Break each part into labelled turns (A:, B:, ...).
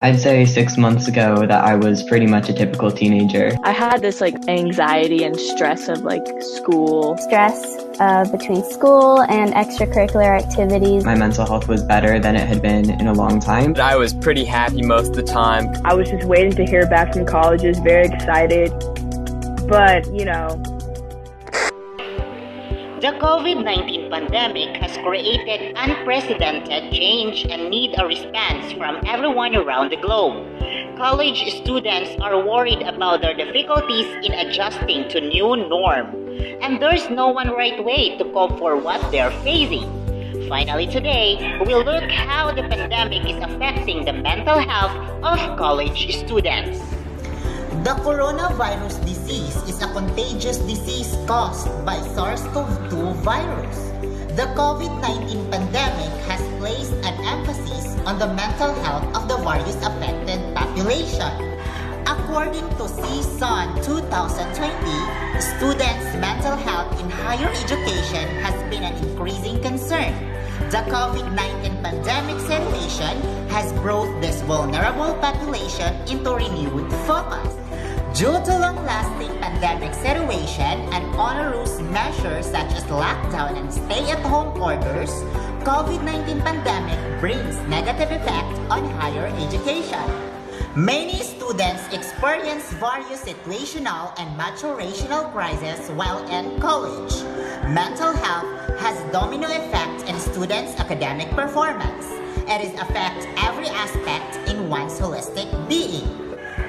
A: I'd say 6 months ago that I was pretty much a typical teenager.
B: I had this anxiety and stress of school.
C: Stress between school and extracurricular activities.
A: My mental health was better than it had been in a long time.
D: I was pretty happy most of the time.
B: I was just waiting to hear back from colleges, very excited. But,
E: The COVID-19 pandemic has created unprecedented change and need a response from everyone around the globe. College students are worried about their difficulties in adjusting to new norm, and there's no one right way to cope for what they're facing. Finally today, we'll look how the pandemic is affecting the mental health of college students.
F: The coronavirus disease is a contagious disease caused by SARS-CoV-2 virus. The COVID-19 pandemic has placed an emphasis on the mental health of the virus-affected population. According to CSUN 2020, students' mental health in higher education has been an increasing concern. The COVID-19 pandemic situation has brought this vulnerable population into renewed focus. Due to long-lasting pandemic situation and onerous measures such as lockdown and stay-at-home orders, COVID-19 pandemic brings negative effect on higher education. Many students experience various situational and maturational crises while in college. Mental health has domino effect in students' academic performance. It is affect every aspect in one's holistic being.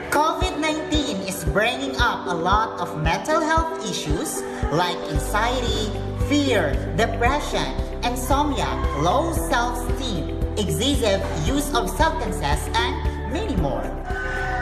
F: COVID-19 is bringing up a lot of mental health issues like anxiety, fear, depression, insomnia, low self-esteem, excessive use of substances, and many more.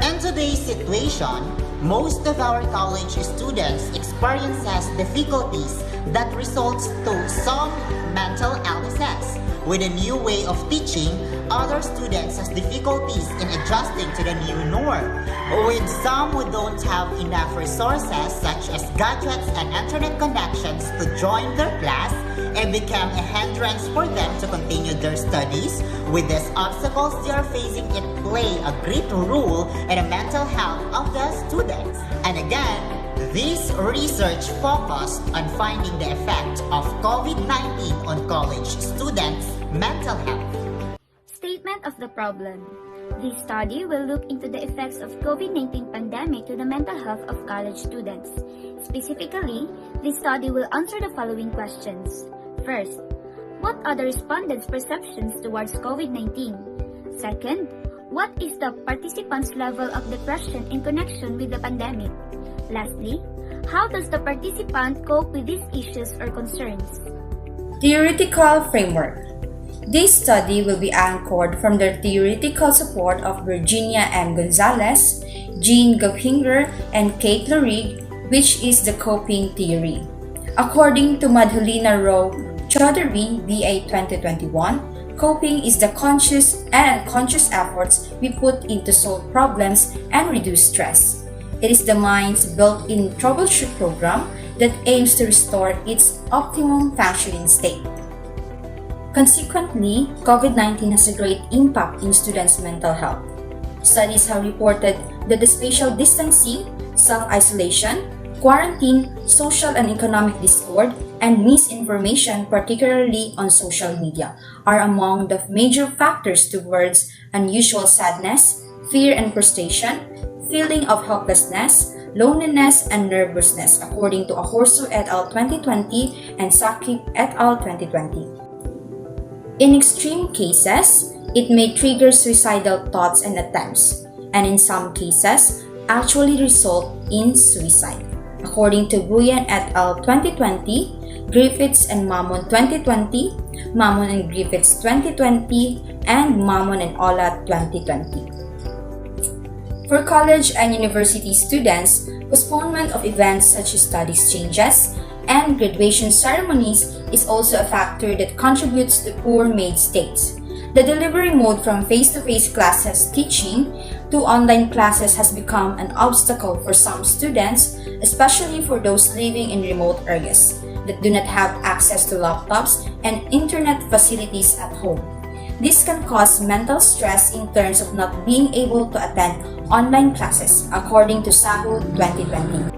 F: In today's situation, most of our college students experiences difficulties that results to some mental illnesses. With a new way of teaching, other students has difficulties in adjusting to the new norm. With some who don't have enough resources such as gadgets and internet connections to join their class, it became a hindrance for them to continue their studies. With these obstacles they are facing, it play a great role in the mental health of the students. And again, this research focused on finding the effect of COVID-19 on college students' mental health.
G: Statement of the problem. This study will look into the effects of COVID-19 pandemic to the mental health of college students. Specifically, this study will answer the following questions. First, what are the respondents' perceptions towards COVID-19? Second, what is the participants' level of depression in connection with the pandemic? Lastly, how does the participant cope with these issues or concerns?
H: Theoretical framework. This study will be anchored from the theoretical support of Virginia M. Gonzalez, Jean Gophinger, and Kate Lurig, which is the coping theory. According to Madhulina Rao Chaudhary, BA 2021, coping is the conscious and unconscious efforts we put into solve problems and reduce stress. It is the mind's built-in troubleshoot program that aims to restore its optimum functioning state. Consequently, COVID-19 has a great impact in students' mental health. Studies have reported that the spatial distancing, self-isolation, quarantine, social and economic discord, and misinformation, particularly on social media, are among the major factors towards unusual sadness, fear and frustration, feeling of helplessness, loneliness, and nervousness, according to Ahorso et al. 2020 and Sakip et al. 2020. In extreme cases, it may trigger suicidal thoughts and attempts, and in some cases, actually result in suicide. According to Guyen et al. 2020, Griffiths and Mammon 2020, Mammon and Griffiths 2020, and Mammon and Ola 2020. For college and university students, postponement of events such as study exchanges and graduation ceremonies is also a factor that contributes to poor made states. The delivery mode from face-to-face classes teaching to online classes has become an obstacle for some students, especially for those living in remote areas that do not have access to laptops and internet facilities at home. This can cause mental stress in terms of not being able to attend online classes, according to SAHU 2020.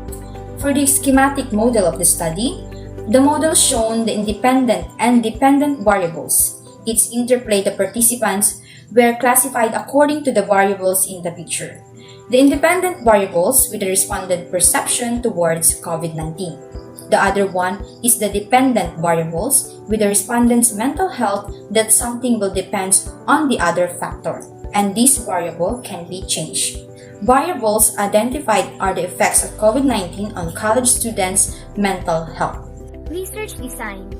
H: For the schematic model of the study, the model shown the independent and dependent variables. Its interplay the participants were classified according to the variables in the picture. The independent variables with the respondent perception towards COVID-19. The other one is the dependent variables with the respondent's mental health that something will depend on the other factor, and this variable can be changed. Variables identified are the effects of COVID-19 on college students' mental health.
G: Research design.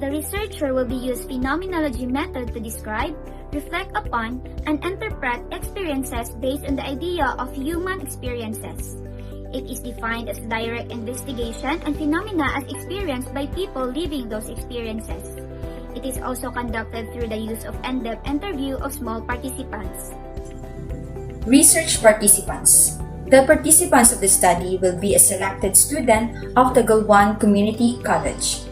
G: The researcher will be use phenomenology method to describe, reflect upon, and interpret experiences based on the idea of human experiences. It is defined as direct investigation and phenomena as experienced by people living those experiences. It is also conducted through the use of in-depth interview of small participants.
H: Research participants. The participants of the study will be a selected student of the Galwan Community College.